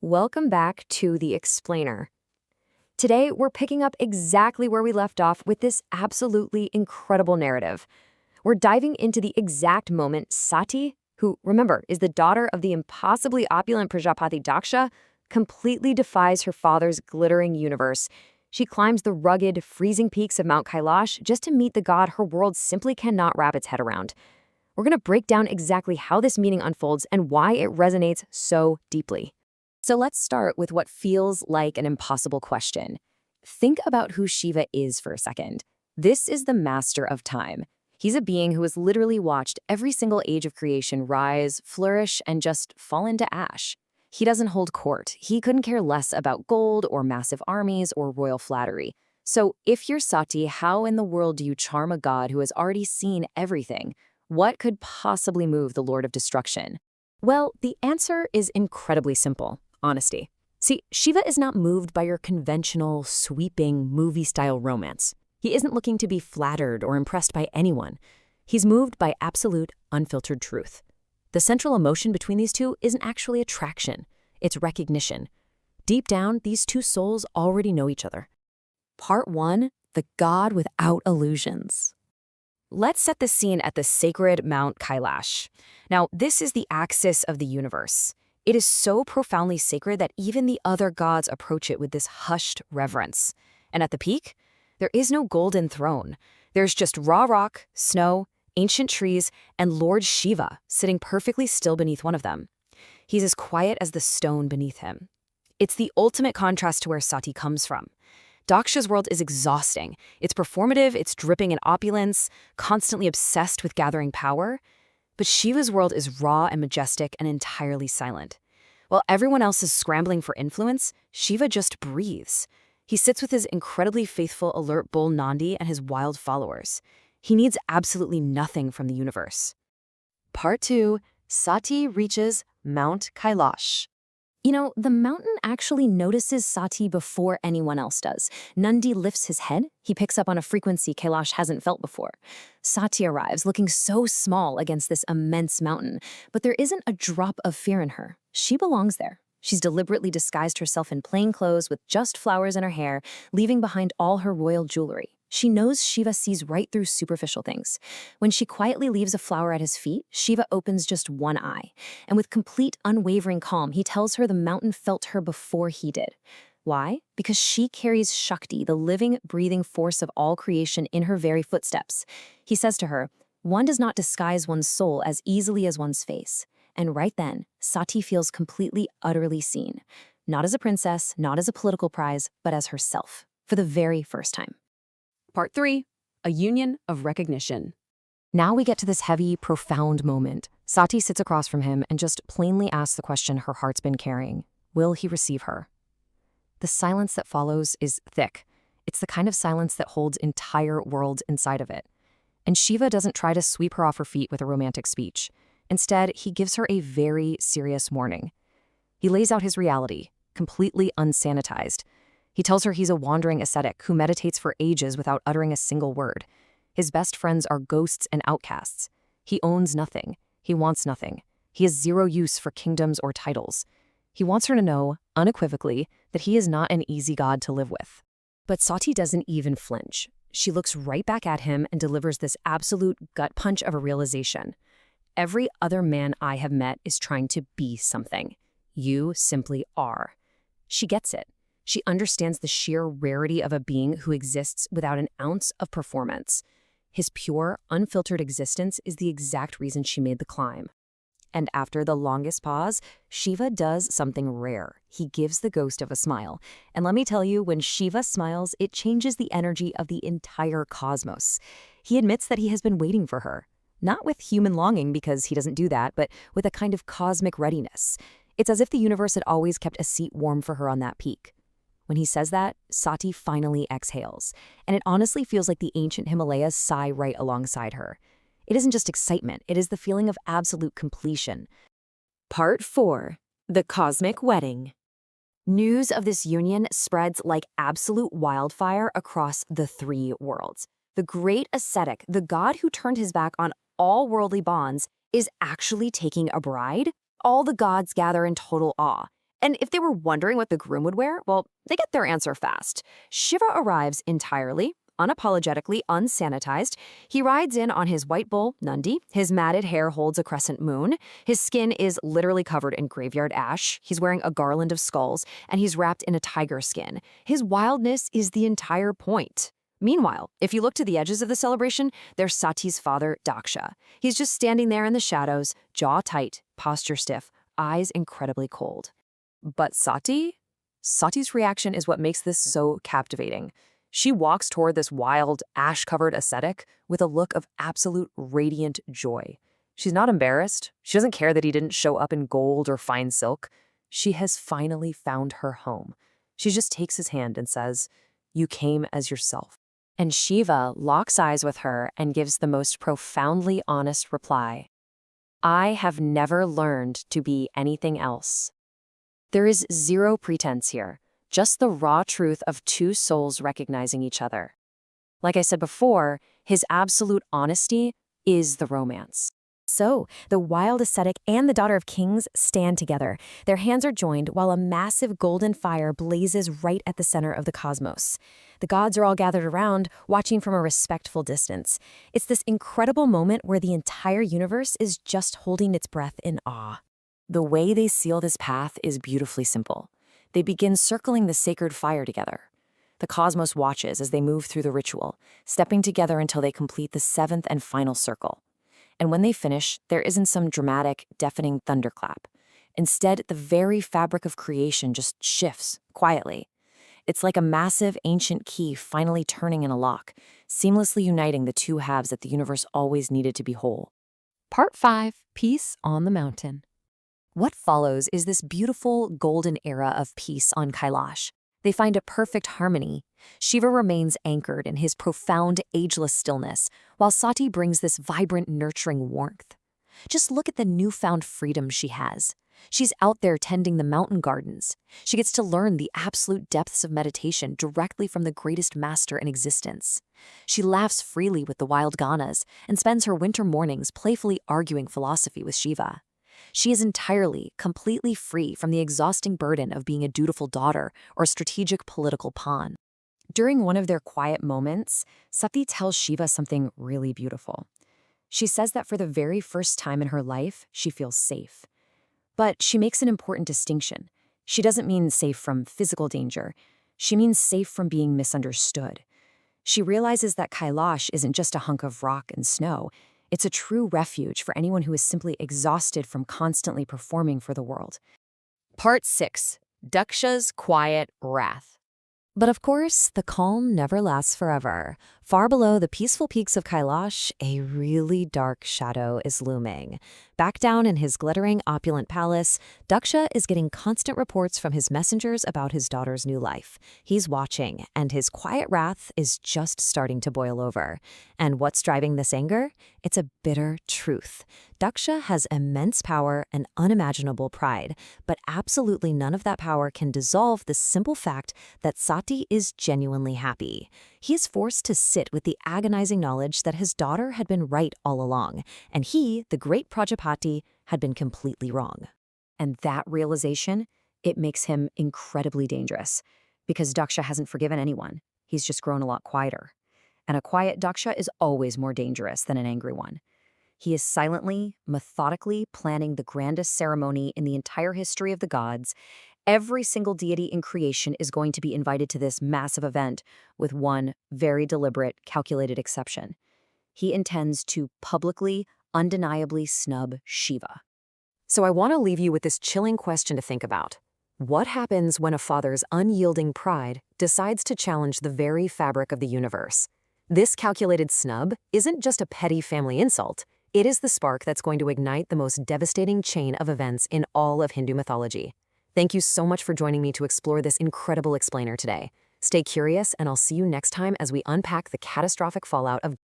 Welcome back to The Explainer. Today, we're picking up exactly where we left off with this absolutely incredible narrative. We're diving into the exact moment Sati, who, remember, is the daughter of the impossibly opulent Prajapati Daksha, completely defies her father's glittering universe. She climbs the rugged, freezing peaks of Mount Kailash just to meet the god her world simply cannot wrap its head around. We're going to break down exactly how this meeting unfolds and why it resonates so deeply. So let's start with what feels like an impossible question. Think about who Shiva is for a second. This is the master of time. He's a being who has literally watched every single age of creation rise, flourish, and just fall into ash. He doesn't hold court. He couldn't care less about gold or massive armies or royal flattery. So if you're Sati, how in the world do you charm a god who has already seen everything? What could possibly move the Lord of Destruction? Well, the answer is incredibly simple. Honesty. See, Shiva is not moved by your conventional, sweeping, movie-style romance. He isn't looking to be flattered or impressed by anyone. He's moved by absolute, unfiltered truth. The central emotion between these two isn't actually attraction. It's recognition. Deep down, these two souls already know each other. Part 1. The God Without Illusions. Let's set the scene at the sacred Mount Kailash. Now, this is the axis of the universe. It is so profoundly sacred that even the other gods approach it with this hushed reverence. And at the peak, there is no golden throne. There's just raw rock, snow, ancient trees, and Lord Shiva sitting perfectly still beneath one of them. He's as quiet as the stone beneath him. It's the ultimate contrast to where Sati comes from. Daksha's world is exhausting. It's performative, it's dripping in opulence, constantly obsessed with gathering power. But Shiva's world is raw and majestic and entirely silent. While everyone else is scrambling for influence, Shiva just breathes. He sits with his incredibly faithful, alert bull Nandi and his wild followers. He needs absolutely nothing from the universe. Part 2. Sati reaches Mount Kailash. You know, the mountain actually notices Sati before anyone else does. Nandi lifts his head. He picks up on a frequency Kailash hasn't felt before. Sati arrives, looking so small against this immense mountain, but there isn't a drop of fear in her. She belongs there. She's deliberately disguised herself in plain clothes with just flowers in her hair, leaving behind all her royal jewelry. She knows Shiva sees right through superficial things. When she quietly leaves a flower at his feet, Shiva opens just one eye. And with complete unwavering calm, he tells her the mountain felt her before he did. Why? Because she carries Shakti, the living, breathing force of all creation, in her very footsteps. He says to her, "One does not disguise one's soul as easily as one's face." And right then, Sati feels completely, utterly seen. Not as a princess, not as a political prize, but as herself, for the very first time. Part 3. A union of recognition. Now we get to this heavy, profound moment. Sati sits across from him and just plainly asks the question her heart's been carrying. Will he receive her? The silence that follows is thick. It's the kind of silence that holds entire worlds inside of it. And Shiva doesn't try to sweep her off her feet with a romantic speech. Instead, he gives her a very serious warning. He lays out his reality, completely unsanitized. He tells her he's a wandering ascetic who meditates for ages without uttering a single word. His best friends are ghosts and outcasts. He owns nothing. He wants nothing. He has zero use for kingdoms or titles. He wants her to know, unequivocally, that he is not an easy god to live with. But Sati doesn't even flinch. She looks right back at him and delivers this absolute gut punch of a realization. Every other man I have met is trying to be something. You simply are. She gets it. She understands the sheer rarity of a being who exists without an ounce of performance. His pure, unfiltered existence is the exact reason she made the climb. And after the longest pause, Shiva does something rare. He gives the ghost of a smile. And let me tell you, when Shiva smiles, it changes the energy of the entire cosmos. He admits that he has been waiting for her. Not with human longing, because he doesn't do that, but with a kind of cosmic readiness. It's as if the universe had always kept a seat warm for her on that peak. When he says that, Sati finally exhales, and it honestly feels like the ancient Himalayas sigh right alongside her. It isn't just excitement, it is the feeling of absolute completion. Part 4. The Cosmic Wedding. News of this union spreads like absolute wildfire across the three worlds. The great ascetic, the god who turned his back on all worldly bonds, is actually taking a bride. All the gods gather in total awe. And if they were wondering what the groom would wear, well, they get their answer fast. Shiva arrives entirely, unapologetically unsanitized. He rides in on his white bull, Nandi. His matted hair holds a crescent moon. His skin is literally covered in graveyard ash. He's wearing a garland of skulls, and he's wrapped in a tiger skin. His wildness is the entire point. Meanwhile, if you look to the edges of the celebration, there's Sati's father, Daksha. He's just standing there in the shadows, jaw tight, posture stiff, eyes incredibly cold. But Sati's reaction is what makes this so captivating. She walks toward this wild, ash-covered ascetic with a look of absolute radiant joy. She's not embarrassed. She doesn't care that he didn't show up in gold or fine silk. She has finally found her home. She just takes his hand and says, "You came as yourself." And Shiva locks eyes with her and gives the most profoundly honest reply. "I have never learned to be anything else." There is zero pretense here, just the raw truth of two souls recognizing each other. Like I said before, his absolute honesty is the romance. So, the wild ascetic and the daughter of kings stand together. Their hands are joined while a massive golden fire blazes right at the center of the cosmos. The gods are all gathered around, watching from a respectful distance. It's this incredible moment where the entire universe is just holding its breath in awe. The way they seal this path is beautifully simple. They begin circling the sacred fire together. The cosmos watches as they move through the ritual, stepping together until they complete the seventh and final circle. And when they finish, there isn't some dramatic, deafening thunderclap. Instead, the very fabric of creation just shifts, quietly. It's like a massive, ancient key finally turning in a lock, seamlessly uniting the two halves that the universe always needed to be whole. Part 5, Peace on the Mountain. What follows is this beautiful, golden era of peace on Kailash. They find a perfect harmony. Shiva remains anchored in his profound, ageless stillness, while Sati brings this vibrant, nurturing warmth. Just look at the newfound freedom she has. She's out there tending the mountain gardens. She gets to learn the absolute depths of meditation directly from the greatest master in existence. She laughs freely with the wild Ganas and spends her winter mornings playfully arguing philosophy with Shiva. She is entirely, completely free from the exhausting burden of being a dutiful daughter or strategic political pawn. During one of their quiet moments, Sati tells Shiva something really beautiful. She says that for the very first time in her life, she feels safe. But she makes an important distinction. She doesn't mean safe from physical danger. She means safe from being misunderstood. She realizes that Kailash isn't just a hunk of rock and snow. It's a true refuge for anyone who is simply exhausted from constantly performing for the world. Part 6. Daksha's Quiet Wrath. But of course, the calm never lasts forever. Far below the peaceful peaks of Kailash, a really dark shadow is looming. Back down in his glittering, opulent palace, Daksha is getting constant reports from his messengers about his daughter's new life. He's watching, and his quiet wrath is just starting to boil over. And what's driving this anger? It's a bitter truth. Daksha has immense power and unimaginable pride, but absolutely none of that power can dissolve the simple fact that Sati is genuinely happy. He is forced to sit with the agonizing knowledge that his daughter had been right all along, and he, the great Prajapati, had been completely wrong. And that realization, it makes him incredibly dangerous, because Daksha hasn't forgiven anyone. He's just grown a lot quieter. And a quiet Daksha is always more dangerous than an angry one. He is silently, methodically planning the grandest ceremony in the entire history of the gods. Every single deity in creation is going to be invited to this massive event, with one very deliberate, calculated exception. He intends to publicly, undeniably snub Shiva. So I want to leave you with this chilling question to think about. What happens when a father's unyielding pride decides to challenge the very fabric of the universe? This calculated snub isn't just a petty family insult. It is the spark that's going to ignite the most devastating chain of events in all of Hindu mythology. Thank you so much for joining me to explore this incredible explainer today. Stay curious, and I'll see you next time as we unpack the catastrophic fallout of